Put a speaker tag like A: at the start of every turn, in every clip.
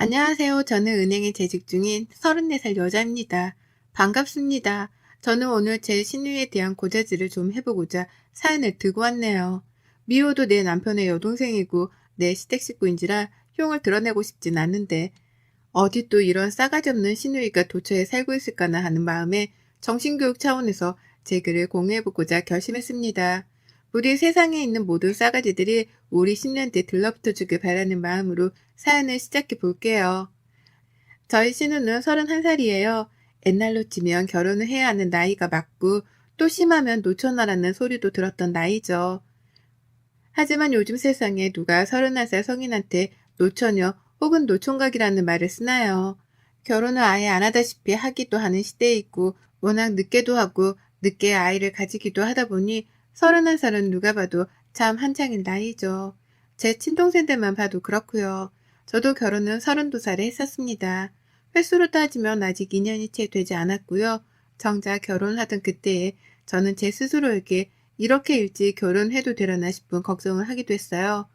A: 안녕하세요. 저는 은행에 재직 중인 34살 여자입니다. 반갑습니다. 저는 오늘 제 시누이에 대한 고자질을 좀 해보고자 사연을 들고 왔네요. 미호도 내 남편의 여동생이고 내 시댁 식구인지라 흉을 드러내고 싶진 않는데 어디 또 이런 싸가지 없는 시누이가 도처에 살고 있을까나 하는 마음에 정신교육 차원에서 제 글을 공유해보고자 결심했습니다. 우리 세상에 있는 모든 싸가지들이 우리 신우한테 들러붙어 주길 바라는 마음으로 사연을 시작해 볼게요. 저희 신우는 31살이에요. 옛날로 치면 결혼을 해야 하는 나이가 맞고 또 심하면 노처녀라는 소리도 들었던 나이죠. 하지만 요즘 세상에 누가 31살 성인한테 노처녀 혹은 노총각이라는 말을 쓰나요? 결혼을 아예 안 하다시피 하기도 하는 시대에 있고 워낙 늦게도 하고 늦게 아이를 가지기도 하다 보니 31살은 누가 봐도 참 한창인 나이죠. 제 친동생들만 봐도 그렇고요. 저도 결혼은 32살에 했었습니다. 횟수로 따지면 아직 2년이 채 되지 않았고요. 정작 결혼하던 그때에 저는 제 스스로에게 이렇게 일찍 결혼해도 되려나 싶은 걱정을 하기도 했어요.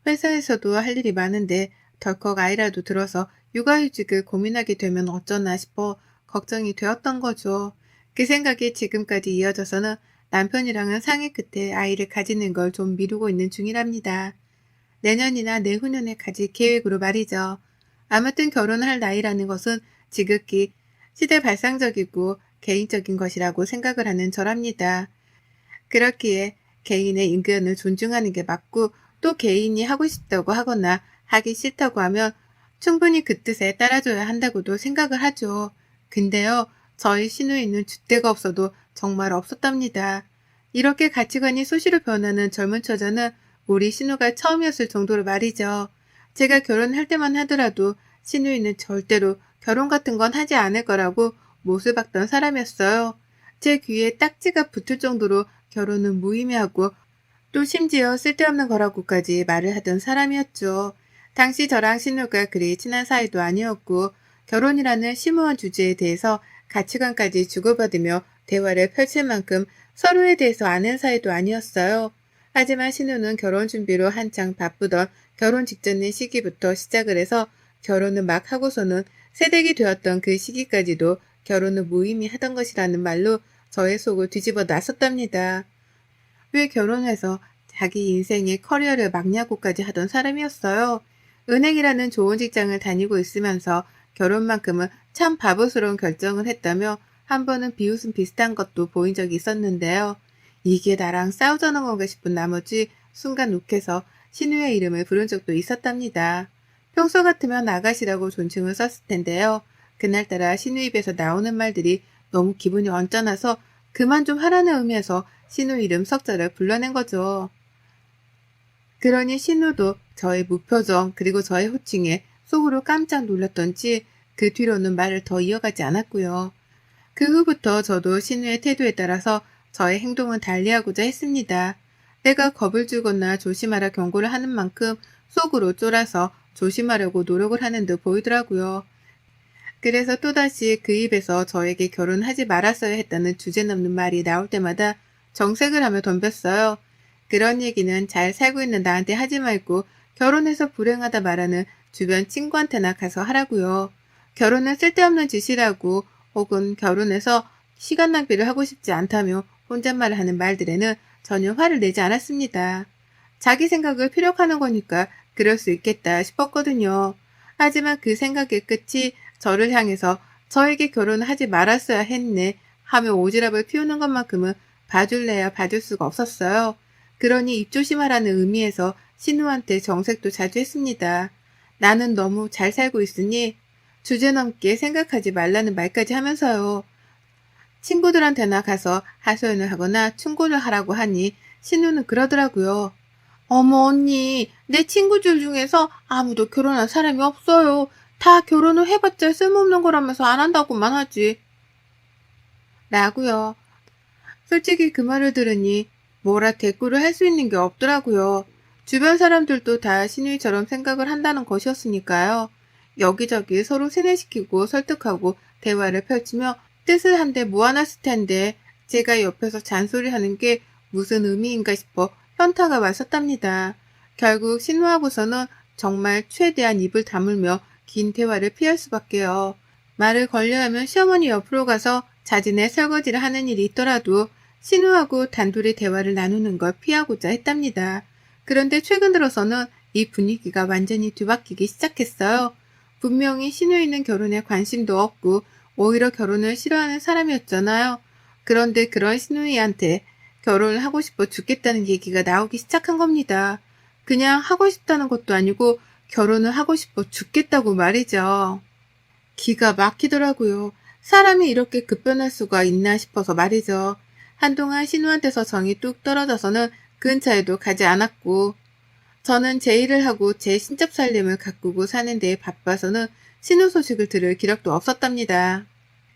A: 회사에서도 할 일이 많은데 덜컥 아이라도 들어서 육아휴직을 고민하게 되면 어쩌나 싶어 걱정이 되었던 거죠. 그 생각이 지금까지 이어져서는 남편이랑은 상의 끝에 아이를 가지는 걸 좀 미루고 있는 중이랍니다. 내년이나 내후년에 가질 계획으로 말이죠. 아무튼 결혼할 나이라는 것은 지극히 시대발상적이고 개인적인 것이라고 생각을 하는 저랍니다. 그렇기에 개인의 의견을 존중하는 게 맞고 또 개인이 하고 싶다고 하거나 하기 싫다고 하면 충분히 그 뜻에 따라줘야 한다고도 생각을 하죠. 근데요, 저희 시누이는 줏대가 없어도 정말 없었답니다. 이렇게 가치관이 수시로 변하는 젊은 처자는 우리 신우가 처음이었을 정도로 말이죠. 제가 결혼할 때만 하더라도 시누이는 절대로 결혼 같은 건 하지 않을 거라고 못을 박던 사람이었어요. 제 귀에 딱지가 붙을 정도로 결혼은 무의미하고 또 심지어 쓸데없는 거라고까지 말을 하던 사람이었죠. 당시 저랑 신우가 그리 친한 사이도 아니었고 결혼이라는 심오한 주제에 대해서 가치관까지 주고받으며 대화를 펼칠 만큼 서로에 대해서 아는 사이도 아니었어요. 하지만 신우는 결혼 준비로 한창 바쁘던 결혼 직전의 시기부터 시작을 해서 결혼을 막 하고서는 새댁이 되었던 그 시기까지도 결혼을 무의미하던 것이라는 말로 저의 속을 뒤집어 놨었답니다. 왜 결혼해서 자기 인생의 커리어를 막냐고까지 하던 사람이었어요. 은행이라는 좋은 직장을 다니고 있으면서 결혼만큼은 참 바보스러운 결정을 했다며 한 번은 비웃음 비슷한 것도 보인 적이 있었는데요. 이게 나랑 싸우자는 건가 싶은 나머지 순간 욱해서 신우의 이름을 부른 적도 있었답니다. 평소 같으면 아가씨라고 존칭을 썼을 텐데요. 그날따라 신우 입에서 나오는 말들이 너무 기분이 언짢아서 그만 좀 하라는 의미에서 신우 이름 석자를 불러낸 거죠. 그러니 신우도 저의 무표정 그리고 저의 호칭에 속으로 깜짝 놀랐던지 그 뒤로는 말을 더 이어가지 않았고요. 그 후부터 저도 신우의 태도에 따라서 저의 행동은 달리하고자 했습니다. 내가 겁을 주거나 조심하라 경고를 하는 만큼 속으로 쫄아서 조심하려고 노력을 하는 듯 보이더라고요. 그래서 또다시 그 입에서 저에게 결혼하지 말았어야 했다는 주제넘는 말이 나올 때마다 정색을 하며 덤볐어요. 그런 얘기는 잘 살고 있는 나한테 하지 말고 결혼해서 불행하다 말하는 주변 친구한테나 가서 하라고요. 결혼은 쓸데없는 짓이라고 혹은 결혼해서 시간 낭비를 하고 싶지 않다며 혼잣말을 하는 말들에는 전혀 화를 내지 않았습니다. 자기 생각을 피력하는 거니까 그럴 수 있겠다 싶었거든요. 하지만 그 생각의 끝이 저를 향해서 저에게 결혼을 하지 말았어야 했네 하며 오지랖을 피우는 것만큼은 봐줄래야 봐줄 수가 없었어요. 그러니 입조심하라는 의미에서 신우한테 정색도 자주 했습니다. 나는 너무 잘 살고 있으니 주제넘게 생각하지 말라는 말까지 하면서요. 친구들한테나 가서 하소연을 하거나 충고를 하라고 하니 신우는 그러더라고요. 어머 언니, 내 친구들 중에서 아무도 결혼한 사람이 없어요. 다 결혼을 해봤자 쓸모없는 거라면서 안 한다고만 하지. 라고요. 솔직히 그 말을 들으니 뭐라 대꾸를 할 수 있는 게 없더라고요. 주변 사람들도 다 신우이처럼 생각을 한다는 것이었으니까요. 여기저기 서로 세뇌시키고 설득하고 대화를 펼치며 뜻을 한데 모아놨을 텐데 제가 옆에서 잔소리하는 게 무슨 의미인가 싶어 현타가 왔었답니다. 결국 신우하고서는 정말 최대한 입을 다물며 긴 대화를 피할 수밖에요. 말을 걸려 하면 시어머니 옆으로 가서 자진의 설거지를 하는 일이 있더라도 신우하고 단둘이 대화를 나누는 걸 피하고자 했답니다. 그런데 최근 들어서는 이 분위기가 완전히 뒤바뀌기 시작했어요. 분명히 신우이는 결혼에 관심도 없고 오히려 결혼을 싫어하는 사람이었잖아요. 그런데 그런 신우이한테 결혼을 하고 싶어 죽겠다는 얘기가 나오기 시작한 겁니다. 그냥 하고 싶다는 것도 아니고 결혼을 하고 싶어 죽겠다고 말이죠. 기가 막히더라고요. 사람이 이렇게 급변할 수가 있나 싶어서 말이죠. 한동안 신우한테서 정이 뚝 떨어져서는 근처에도 가지 않았고, 저는 제 일을 하고 제 신접 살림을 가꾸고 사는 데에 바빠서는 신우 소식을 들을 기력도 없었답니다.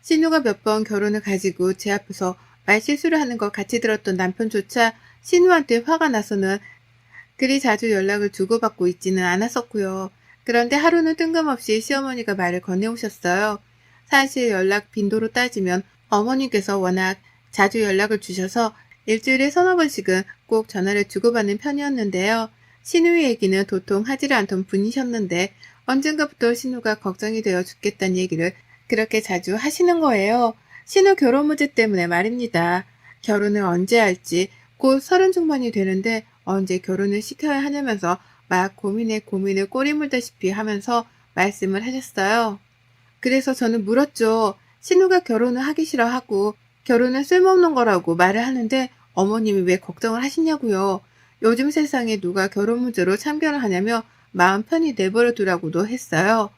A: 신우가 몇 번 결혼을 가지고 제 앞에서 말실수를 하는 걸 같이 들었던 남편조차 신우한테 화가 나서는 그리 자주 연락을 주고받고 있지는 않았었고요. 그런데 하루는 뜬금없이 시어머니가 말을 건네오셨어요. 사실 연락 빈도로 따지면 어머니께서 워낙 자주 연락을 주셔서 일주일에 서너 번씩은 꼭 전화를 주고받는 편이었는데요. 신우의 얘기는 도통 하지를 않던 분이셨는데 언젠가부터 신우가 걱정이 되어 죽겠다는 얘기를 그렇게 자주 하시는 거예요. 신우 결혼 문제 때문에 말입니다. 결혼을 언제 할지 곧 30 중반이 되는데 언제 결혼을 시켜야 하냐면서 막 고민에 고민을 꼬리 물다시피 하면서 말씀을 하셨어요. 그래서 저는 물었죠. 신우가 결혼을 하기 싫어하고 결혼은 쓸모없는 거라고 말을 하는데 어머님이 왜 걱정을 하시냐고요. 요즘 세상에 누가 결혼 문제로 참견을 하냐며 마음 편히 내버려 두라고도 했어요.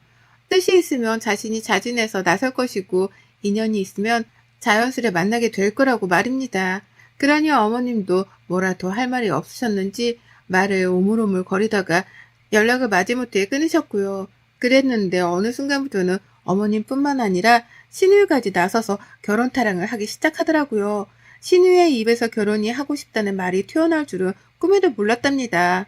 A: 뜻이 있으면 자신이 자진해서 나설 것이고 인연이 있으면 자연스레 만나게 될 거라고 말입니다. 그러니 어머님도 뭐라 더 할 말이 없으셨는지 말을 오물오물 거리다가 연락을 마지못해 끊으셨고요. 그랬는데 어느 순간부터는 어머님뿐만 아니라 신우이까지 나서서 결혼 타령을 하기 시작하더라고요. 신우이의 입에서 결혼이 하고 싶다는 말이 튀어나올 줄은 꿈에도 몰랐답니다.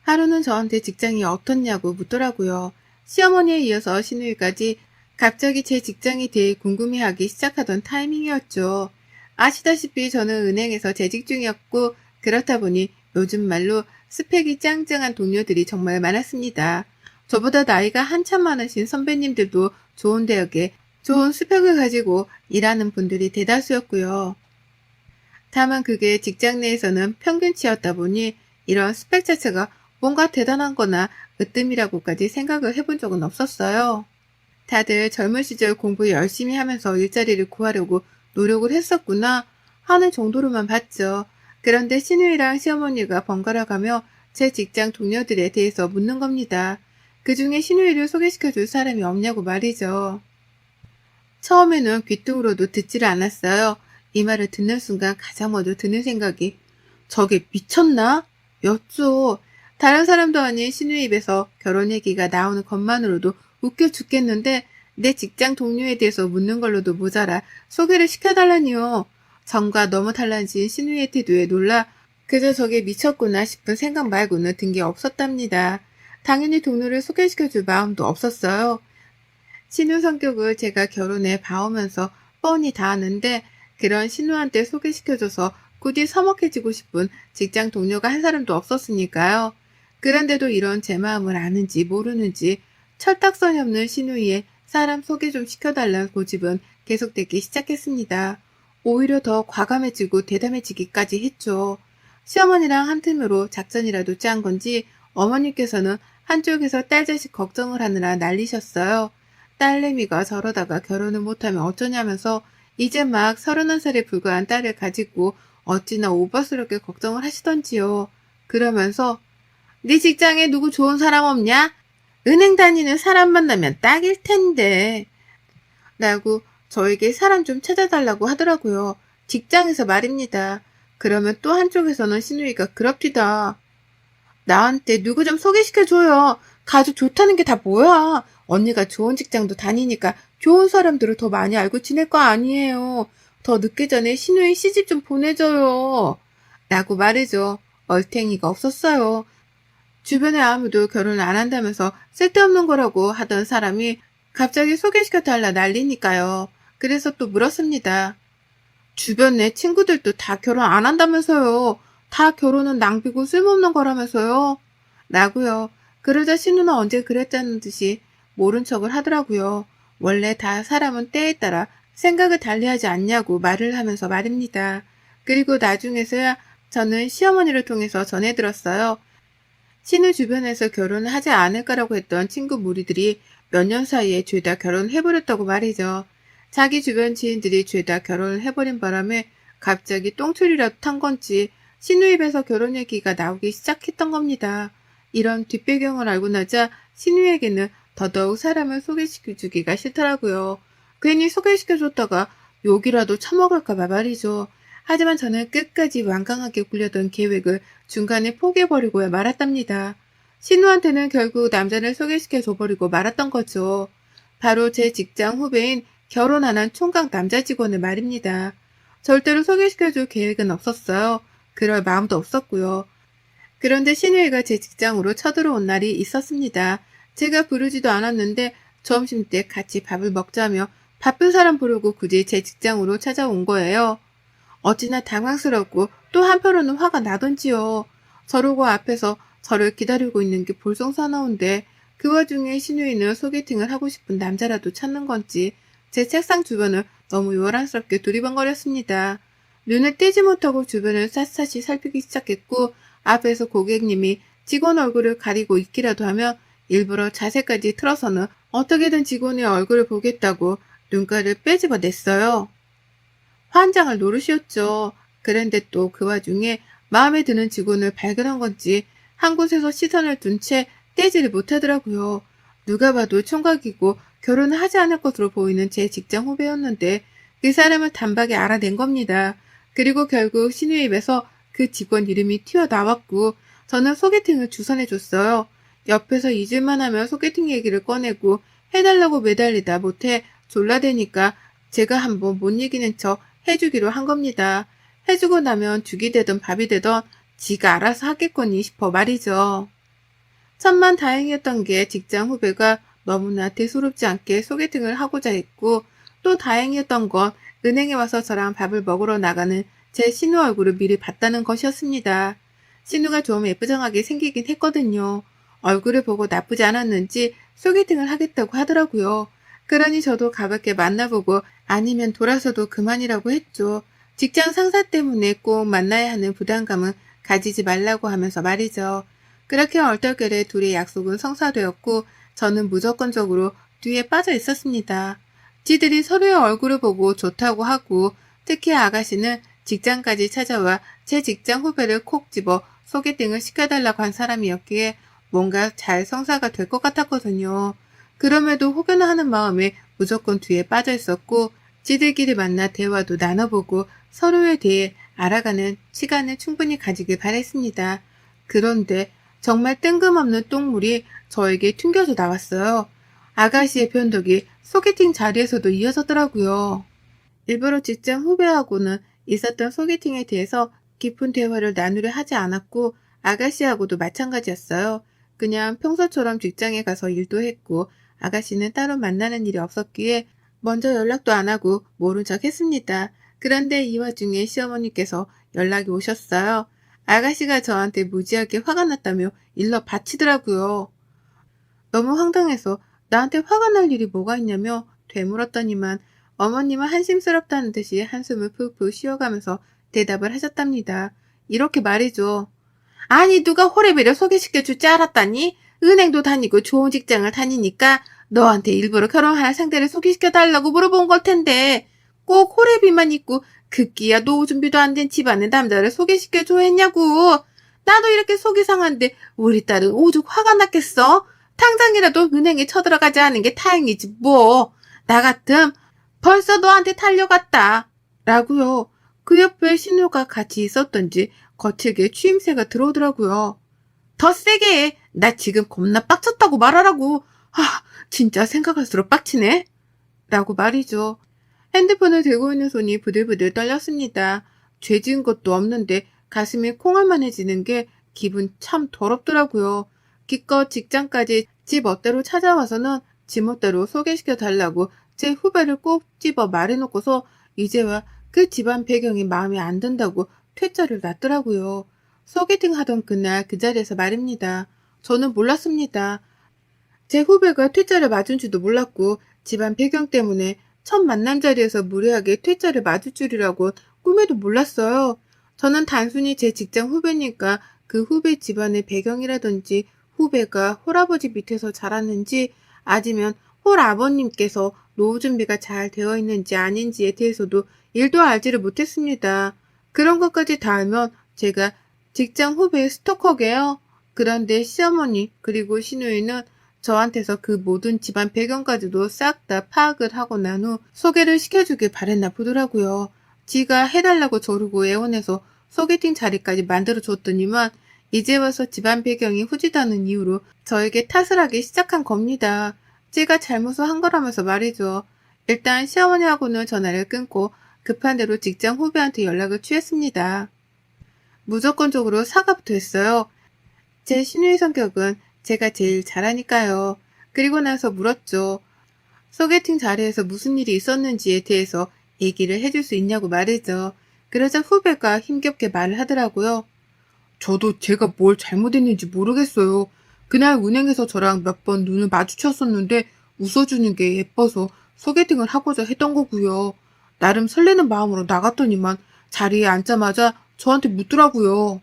A: 하루는 저한테 직장이 어떻냐고 묻더라고요. 시어머니에 이어서 신우이까지 갑자기 제 직장에 대해 궁금해하기 시작하던 타이밍이었죠. 아시다시피 저는 은행에서 재직 중이었고 그렇다 보니 요즘 말로 스펙이 짱짱한 동료들이 정말 많았습니다. 저보다 나이가 한참 많으신 선배님들도 좋은 대학에 좋은 스펙을 가지고 일하는 분들이 대다수였고요. 다만 그게 직장 내에서는 평균치였다 보니 이런 스펙 자체가 뭔가 대단한 거나 으뜸이라고까지 생각을 해본 적은 없었어요. 다들 젊은 시절 공부 열심히 하면서 일자리를 구하려고 노력을 했었구나 하는 정도로만 봤죠. 그런데 신우이랑 시어머니가 번갈아 가며 제 직장 동료들에 대해서 묻는 겁니다. 그 중에 신우이를 소개시켜줄 사람이 없냐고 말이죠. 처음에는 귀뚱으로도 듣지를 않았어요. 이 말을 듣는 순간 가장 먼저 드는 생각이 저게 미쳤나? 였죠. 다른 사람도 아닌 신우의 입에서 결혼 얘기가 나오는 것만으로도 웃겨 죽겠는데 내 직장 동료에 대해서 묻는 걸로도 모자라 소개를 시켜달라니요. 전과 너무 달라진 신우의 태도에 놀라 그저 저게 미쳤구나 싶은 생각 말고는 든 게 없었답니다. 당연히 동료를 소개시켜줄 마음도 없었어요. 신우 성격을 제가 결혼해 봐오면서 뻔히 다 아는데 그런 신우한테 소개시켜줘서 굳이 서먹해지고 싶은 직장 동료가 한 사람도 없었으니까요. 그런데도 이런 제 마음을 아는지 모르는지 철딱선이 없는 신우이의 사람 소개 좀 시켜달라는 고집은 계속되기 시작했습니다. 오히려 더 과감해지고 대담해지기까지 했죠. 시어머니랑 한 틈으로 작전이라도 짠 건지 어머니께서는 한쪽에서 딸 자식 걱정을 하느라 난리셨어요. 딸내미가 저러다가 결혼을 못하면 어쩌냐면서 이제 막 31살에 불과한 딸을 가지고 어찌나 오버스럽게 걱정을 하시던지요. 그러면서 네 직장에 누구 좋은 사람 없냐? 은행 다니는 사람 만나면 딱일 텐데 라고 저에게 사람 좀 찾아달라고 하더라고요. 직장에서 말입니다. 그러면 또 한쪽에서는 신우이가 그럽디다. 나한테 누구 좀 소개시켜줘요. 가족 좋다는 게 다 뭐야. 언니가 좋은 직장도 다니니까 좋은 사람들을 더 많이 알고 지낼 거 아니에요. 더 늦기 전에 신우이 시집 좀 보내줘요. 라고 말해줘. 얼탱이가 없었어요. 주변에 아무도 결혼을 안 한다면서 쓸데없는 거라고 하던 사람이 갑자기 소개시켜달라 난리니까요. 그래서 또 물었습니다. 주변에 친구들도 다 결혼 안 한다면서요. 다 결혼은 낭비고 쓸모없는 거라면서요. 라고요. 그러자 신우는 언제 그랬다는 듯이 모른 척을 하더라고요. 원래 다 사람은 때에 따라 생각을 달리하지 않냐고 말을 하면서 말입니다. 그리고 나중에서야 저는 시어머니를 통해서 전해 들었어요. 신우 주변에서 결혼을 하지 않을 거라고 했던 친구 무리들이 몇 년 사이에 죄다 결혼을 해버렸다고 말이죠. 자기 주변 지인들이 죄다 결혼을 해버린 바람에 갑자기 똥줄이라도 탄 건지 신우 입에서 결혼 얘기가 나오기 시작했던 겁니다. 이런 뒷배경을 알고 나자 신우에게는 더더욱 사람을 소개시켜주기가 싫더라고요. 괜히 소개시켜줬다가 욕이라도 처먹을까봐 말이죠. 하지만 저는 끝까지 완강하게 굴려던 계획을 중간에 포기해버리고야 말았답니다. 신우한테는 결국 남자를 소개시켜줘버리고 말았던 거죠. 바로 제 직장 후배인 결혼 안 한 총각 남자 직원을 말입니다. 절대로 소개시켜줄 계획은 없었어요. 그럴 마음도 없었고요. 그런데 신우이가 제 직장으로 쳐들어온 날이 있었습니다. 제가 부르지도 않았는데 점심때 같이 밥을 먹자며 바쁜 사람 부르고 굳이 제 직장으로 찾아온 거예요. 어찌나 당황스럽고 또 한편으로는 화가 나던지요. 저러고 앞에서 저를 기다리고 있는 게 볼썽사나운데 그 와중에 신우이는 소개팅을 하고 싶은 남자라도 찾는 건지 제 책상 주변을 너무 요란스럽게 두리번거렸습니다. 눈을 떼지 못하고 주변을 샅샅이 살피기 시작했고 앞에서 고객님이 직원 얼굴을 가리고 있기라도 하면 일부러 자세까지 틀어서는 어떻게든 직원의 얼굴을 보겠다고 눈가를 빼집어냈어요. 환장할 노릇이었죠. 그런데 또 그 와중에 마음에 드는 직원을 발견한 건지 한 곳에서 시선을 둔 채 떼지를 못하더라고요. 누가 봐도 총각이고 결혼을 하지 않을 것으로 보이는 제 직장 후배였는데 그 사람을 단박에 알아낸 겁니다. 그리고 결국 신우 입에서 그 직원 이름이 튀어나왔고 저는 소개팅을 주선해줬어요. 옆에서 잊을만 하면 소개팅 얘기를 꺼내고 해달라고 매달리다 못해 졸라대니까 제가 한번 못 이기는 척 해주기로 한 겁니다. 해주고 나면 죽이 되든 밥이 되든 지가 알아서 하겠거니 싶어 말이죠. 천만 다행이었던 게 직장 후배가 너무나 대수롭지 않게 소개팅을 하고자 했고 또 다행이었던 건 은행에 와서 저랑 밥을 먹으러 나가는 제 신우 얼굴을 미리 봤다는 것이었습니다. 신우가 좀 예쁘장하게 생기긴 했거든요. 얼굴을 보고 나쁘지 않았는지 소개팅을 하겠다고 하더라고요. 그러니 저도 가볍게 만나보고 아니면 돌아서도 그만이라고 했죠. 직장 상사 때문에 꼭 만나야 하는 부담감은 가지지 말라고 하면서 말이죠. 그렇게 얼떨결에 둘의 약속은 성사되었고 저는 무조건적으로 뒤에 빠져 있었습니다. 지들이 서로의 얼굴을 보고 좋다고 하고 특히 아가씨는 직장까지 찾아와 제 직장 후배를 콕 집어 소개팅을 시켜달라고 한 사람이었기에 뭔가 잘 성사가 될 것 같았거든요. 그럼에도 혹여나 하는 마음에 무조건 뒤에 빠져 있었고 지들끼리 만나 대화도 나눠보고 서로에 대해 알아가는 시간을 충분히 가지길 바랬습니다. 그런데 정말 뜬금없는 똥물이 저에게 튕겨져 나왔어요. 아가씨의 변덕이 소개팅 자리에서도 이어졌더라고요. 일부러 직장 후배하고는 있었던 소개팅에 대해서 깊은 대화를 나누려 하지 않았고 아가씨하고도 마찬가지였어요. 그냥 평소처럼 직장에 가서 일도 했고 아가씨는 따로 만나는 일이 없었기에 먼저 연락도 안 하고 모른 척 했습니다. 그런데 이 와중에 시어머니께서 연락이 오셨어요. 아가씨가 저한테 무지하게 화가 났다며 일러 바치더라고요. 너무 황당해서 나한테 화가 날 일이 뭐가 있냐며 되물었더니만 어머님은 한심스럽다는 듯이 한숨을 푹푹 쉬어가면서 대답을 하셨답니다. 이렇게 말이죠. 아니 누가 호래비를 소개시켜줄 줄 알았다니? 은행도 다니고 좋은 직장을 다니니까 너한테 일부러 결혼할 상대를 소개시켜달라고 물어본 걸 텐데 꼭 호래비만 있고 급기야 노후 준비도 안 된 집안의 남자를 소개시켜줘 했냐고. 나도 이렇게 속이 상한데 우리 딸은 오죽 화가 났겠어? 당장이라도 은행에 쳐들어가지 않은 게 다행이지 뭐. 나 같음 벌써 너한테 달려갔다. 라고요. 그 옆에 신우가 같이 있었던지 거칠게 추임새가 들어오더라고요. 더 세게 해. 나 지금 겁나 빡쳤다고 말하라고. 진짜 생각할수록 빡치네. 라고 말이죠. 핸드폰을 들고 있는 손이 부들부들 떨렸습니다. 죄 지은 것도 없는데 가슴이 콩알만해지는 게 기분 참 더럽더라고요. 기껏 직장까지 지 멋대로 찾아와서는 지 멋대로 소개시켜달라고 제 후배를 꼭 집어 말해놓고서 이제와 그 집안 배경이 마음에 안 든다고 퇴짜를 놨더라고요. 소개팅 하던 그날 그 자리에서 말입니다. 저는 몰랐습니다. 제 후배가 퇴짜를 맞은지도 몰랐고 집안 배경 때문에 첫 만남 자리에서 무례하게 퇴짜를 맞을 줄이라고 꿈에도 몰랐어요. 저는 단순히 제 직장 후배니까 그 후배 집안의 배경이라든지 후배가 홀아버지 밑에서 자랐는지 아니면 홀아버님께서 노후 준비가 잘 되어 있는지 아닌지에 대해서도 일도 알지를 못했습니다. 그런 것까지 다 알면 제가 직장 후배의 스토커게요. 그런데 시어머니 그리고 시누이는 저한테서 그 모든 집안 배경까지도 싹 다 파악을 하고 난 후 소개를 시켜주길 바랬나 보더라고요. 지가 해달라고 조르고 애원해서 소개팅 자리까지 만들어줬더니만 이제 와서 집안 배경이 후지다는 이유로 저에게 탓을 하기 시작한 겁니다. 제가 잘못을 한 거라면서 말이죠. 일단 시어머니하고는 전화를 끊고 급한 대로 직장 후배한테 연락을 취했습니다. 무조건적으로 사과부터 했어요. 제 시누이 성격은 제가 제일 잘하니까요. 그리고 나서 물었죠. 소개팅 자리에서 무슨 일이 있었는지에 대해서 얘기를 해줄 수 있냐고 말이죠. 그러자 후배가 힘겹게 말을 하더라고요. 저도 제가 뭘 잘못했는지 모르겠어요. 그날 은행에서 저랑 몇 번 눈을 마주쳤었는데 웃어주는 게 예뻐서 소개팅을 하고자 했던 거고요. 나름 설레는 마음으로 나갔더니만 자리에 앉자마자 저한테 묻더라고요.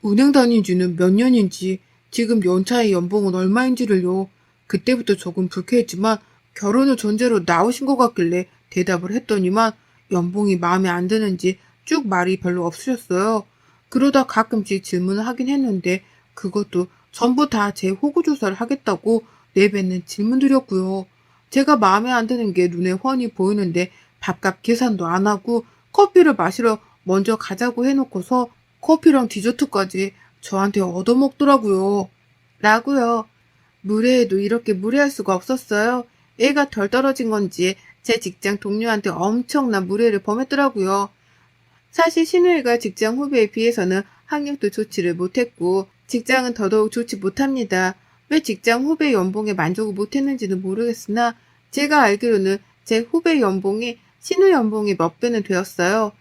A: 은행 다닌 지는 몇 년인지, 지금 연차의 연봉은 얼마인지를요. 그때부터 조금 불쾌했지만 결혼을 전제로 나오신 것 같길래 대답을 했더니만 연봉이 마음에 안 드는지 쭉 말이 별로 없으셨어요. 그러다 가끔씩 질문을 하긴 했는데 그것도 전부 다 제 호구 조사를 하겠다고 내뱉는 질문들이었고요. 제가 마음에 안 드는 게 눈에 훤히 보이는데 밥값 계산도 안 하고 커피를 마시러 먼저 가자고 해놓고서 커피랑 디저트까지 저한테 얻어먹더라고요. 라고요. 무례해도 이렇게 무례할 수가 없었어요. 애가 덜 떨어진 건지 제 직장 동료한테 엄청난 무례를 범했더라고요. 사실 신우이가 직장 후배에 비해서는 학력도 좋지를 못했고 직장은 더더욱 좋지 못합니다. 왜 직장 후배 연봉에 만족을 못했는지는 모르겠으나 제가 알기로는 제 후배 연봉이 신우 연봉이 몇 배는 되었어요.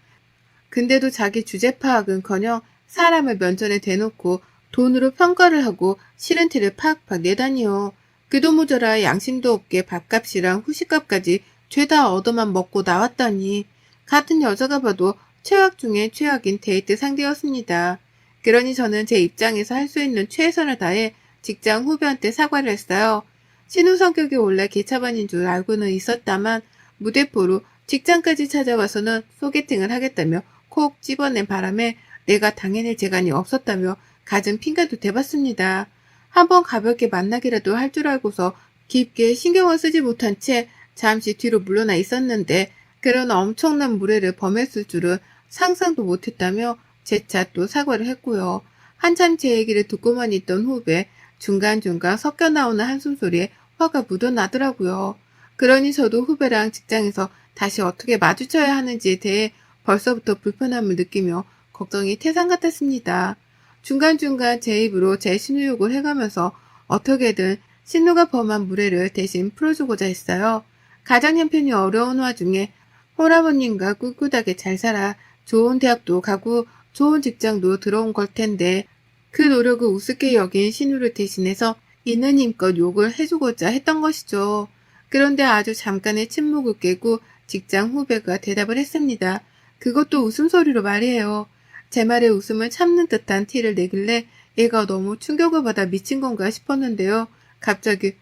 A: 근데도 자기 주제 파악은커녕 사람을 면전에 대놓고 돈으로 평가를 하고 싫은 티를 팍팍 내다니요. 그도 모자라 양심도 없게 밥값이랑 후식값까지 죄다 얻어만 먹고 나왔다니. 같은 여자가 봐도 최악 중에 최악인 데이트 상대였습니다. 그러니 저는 제 입장에서 할 수 있는 최선을 다해 직장 후배한테 사과를 했어요. 신우 성격이 원래 개차반인 줄 알고는 있었다만 무대포로 직장까지 찾아와서는 소개팅을 하겠다며 콕 집어낸 바람에 내가 당해낼 재간이 없었다며 갖은 핑계도 대봤습니다. 한번 가볍게 만나기라도 할 줄 알고서 깊게 신경을 쓰지 못한 채 잠시 뒤로 물러나 있었는데 그런 엄청난 무례를 범했을 줄은 상상도 못했다며 재차 또 사과를 했고요. 한참 제 얘기를 듣고만 있던 후배 중간중간 섞여 나오는 한숨소리에 화가 묻어나더라고요. 그러니 저도 후배랑 직장에서 다시 어떻게 마주쳐야 하는지에 대해 벌써부터 불편함을 느끼며 걱정이 태산 같았습니다. 중간중간 제 입으로 제 신우욕을 해가면서 어떻게든 신우가 범한 무례를 대신 풀어주고자 했어요. 가장 형편이 어려운 와중에 홀아버님과 꿋꿋하게 잘 살아 좋은 대학도 가고 좋은 직장도 들어온 걸 텐데 그 노력을 우습게 여긴 신우를 대신해서 있는 힘껏 욕을 해주고자 했던 것이죠. 그런데 아주 잠깐의 침묵을 깨고 직장 후배가 대답을 했습니다. 그것도 웃음소리로 말이에요. 제 말에 웃음을 참는 듯한 티를 내길래 얘가 너무 충격을 받아 미친 건가 싶었는데요. 갑자기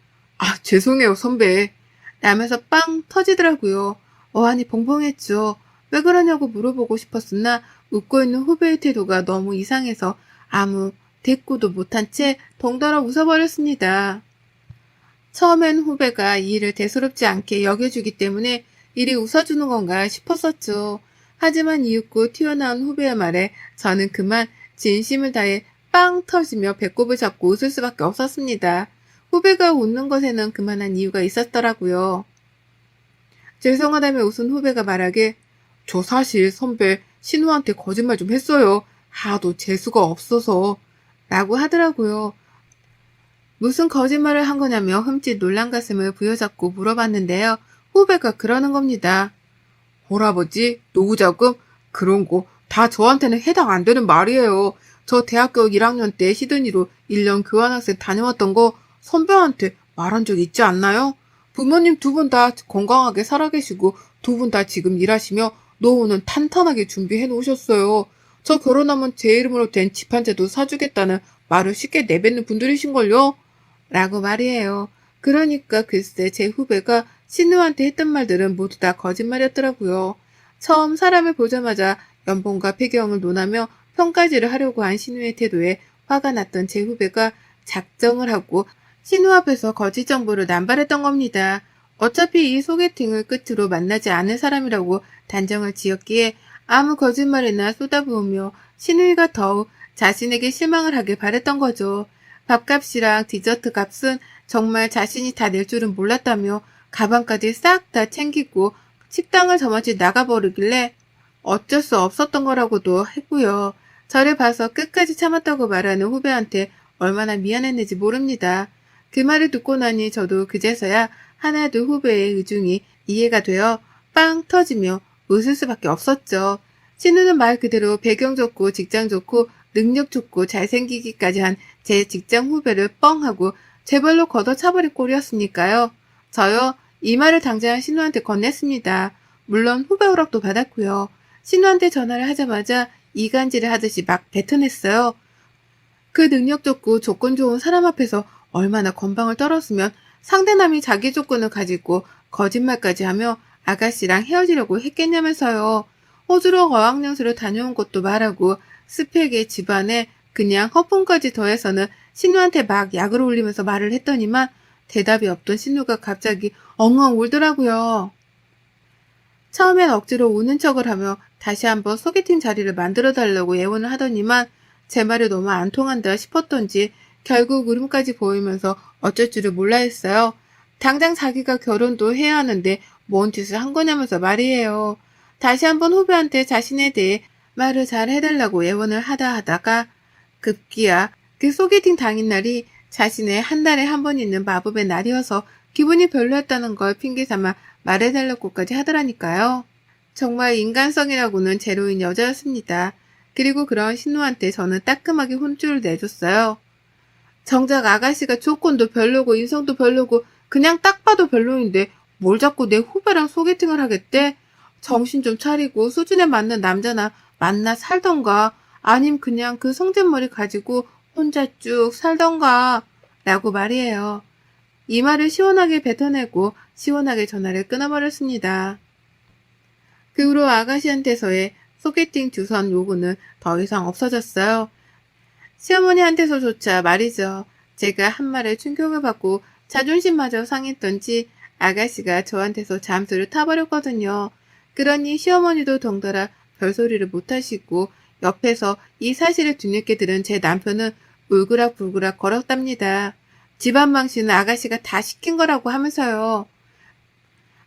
A: 죄송해요 선배 라면서 빵 터지더라고요. 어안이 벙벙했죠. 왜 그러냐고 물어보고 싶었으나 웃고 있는 후배의 태도가 너무 이상해서 아무 대꾸도 못한 채 덩달아 웃어버렸습니다. 처음엔 후배가 이 일을 대수롭지 않게 여겨주기 때문에 일이 웃어주는 건가 싶었었죠. 하지만 이윽고 튀어나온 후배의 말에 저는 그만 진심을 다해 빵 터지며 배꼽을 잡고 웃을 수밖에 없었습니다. 후배가 웃는 것에는 그만한 이유가 있었더라고요. 죄송하다며 웃은 후배가 말하길 저 사실 선배 신우한테 거짓말 좀 했어요. 하도 재수가 없어서 라고 하더라고요. 무슨 거짓말을 한 거냐며 흠칫 놀란 가슴을 부여잡고 물어봤는데요. 후배가 그러는 겁니다. 홀아버지, 노후자금 그런 거 다 저한테는 해당 안 되는 말이에요. 저 대학교 1학년 때 시드니로 1년 교환학생 다녀왔던 거 선배한테 말한 적 있지 않나요? 부모님 두 분 다 건강하게 살아계시고 두 분 다 지금 일하시며 노후는 탄탄하게 준비해 놓으셨어요. 저 결혼하면 제 이름으로 된 집 한 채도 사주겠다는 말을 쉽게 내뱉는 분들이신걸요? 라고 말이에요. 그러니까 글쎄 제 후배가 신우한테 했던 말들은 모두 다 거짓말이었더라고요. 처음 사람을 보자마자 연봉과 배경을 논하며 평가질을 하려고 한 신우의 태도에 화가 났던 제 후배가 작정을 하고 신우 앞에서 거짓 정보를 남발했던 겁니다. 어차피 이 소개팅을 끝으로 만나지 않을 사람이라고 단정을 지었기에 아무 거짓말이나 쏟아부으며 신우이가 더욱 자신에게 실망을 하길 바랬던 거죠. 밥값이랑 디저트 값은 정말 자신이 다 낼 줄은 몰랐다며 가방까지 싹 다 챙기고 식당을 저만치 나가버리길래 어쩔 수 없었던 거라고도 했고요. 저를 봐서 끝까지 참았다고 말하는 후배한테 얼마나 미안했는지 모릅니다. 그 말을 듣고 나니 저도 그제서야 하나둘 후배의 의중이 이해가 되어 빵 터지며 웃을 수밖에 없었죠. 신우는 말 그대로 배경 좋고 직장 좋고 능력 좋고 잘생기기까지 한 제 직장 후배를 뻥하고 제 발로 걷어차버릴 꼴이었으니까요. 저요, 이 말을 당장 신우한테 건넸습니다. 물론 후배 허락도 받았고요. 신우한테 전화를 하자마자 이간질을 하듯이 막 뱉어냈어요. 그 능력 좋고 조건 좋은 사람 앞에서 얼마나 건방을 떨었으면 상대남이 자기 조건을 가지고 거짓말까지 하며 아가씨랑 헤어지려고 했겠냐면서요. 호주로 어학연수를 다녀온 것도 말하고 스펙의 집안에 그냥 허풍까지 더해서는 신우한테 막 약을 올리면서 말을 했더니만 대답이 없던 신우가 갑자기 엉엉 울더라고요. 처음엔 억지로 우는 척을 하며 다시 한번 소개팅 자리를 만들어 달라고 예언을 하더니만 제 말이 너무 안 통한다 싶었던지 결국 울음까지 보이면서 어쩔 줄을 몰라 했어요. 당장 자기가 결혼도 해야 하는데 뭔 짓을 한 거냐면서 말이에요. 다시 한번 후배한테 자신에 대해 말을 잘 해달라고 예언을 하다가 급기야 그 소개팅 당일날이 자신의 한 달에 한 번 있는 마법의 날이어서 기분이 별로였다는 걸 핑계삼아 말해달라고까지 하더라니까요. 정말 인간성이라고는 제로인 여자였습니다. 그리고 그런 신우한테 저는 따끔하게 혼쭐을 내줬어요. 정작 아가씨가 조건도 별로고 인성도 별로고 그냥 딱 봐도 별로인데 뭘 자꾸 내 후배랑 소개팅을 하겠대? 정신 좀 차리고 수준에 맞는 남자나 만나 살던가 아님 그냥 그 성질머리 가지고 혼자 쭉 살던가 라고 말이에요. 이 말을 시원하게 뱉어내고 시원하게 전화를 끊어버렸습니다. 그 후로 아가씨한테서의 소개팅 주선 요구는 더 이상 없어졌어요. 시어머니한테서조차 말이죠. 제가 한 말에 충격을 받고 자존심마저 상했던지 아가씨가 저한테서 잠수를 타버렸거든요. 그러니 시어머니도 덩달아 별소리를 못하시고 옆에서 이 사실을 뒤늦게 들은 제 남편은 울그락불그락 걸었답니다. 집안 망신은 아가씨가 다 시킨 거라고 하면서요.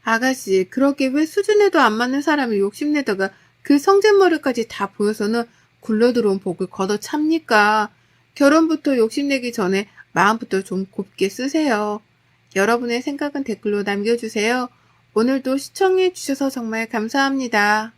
A: 아가씨, 그러게 왜 수준에도 안 맞는 사람을 욕심내다가 그 성질머리까지 다 보여서는 굴러들어온 복을 걷어찹니까? 결혼부터 욕심내기 전에 마음부터 좀 곱게 쓰세요. 여러분의 생각은 댓글로 남겨주세요. 오늘도 시청해주셔서 정말 감사합니다.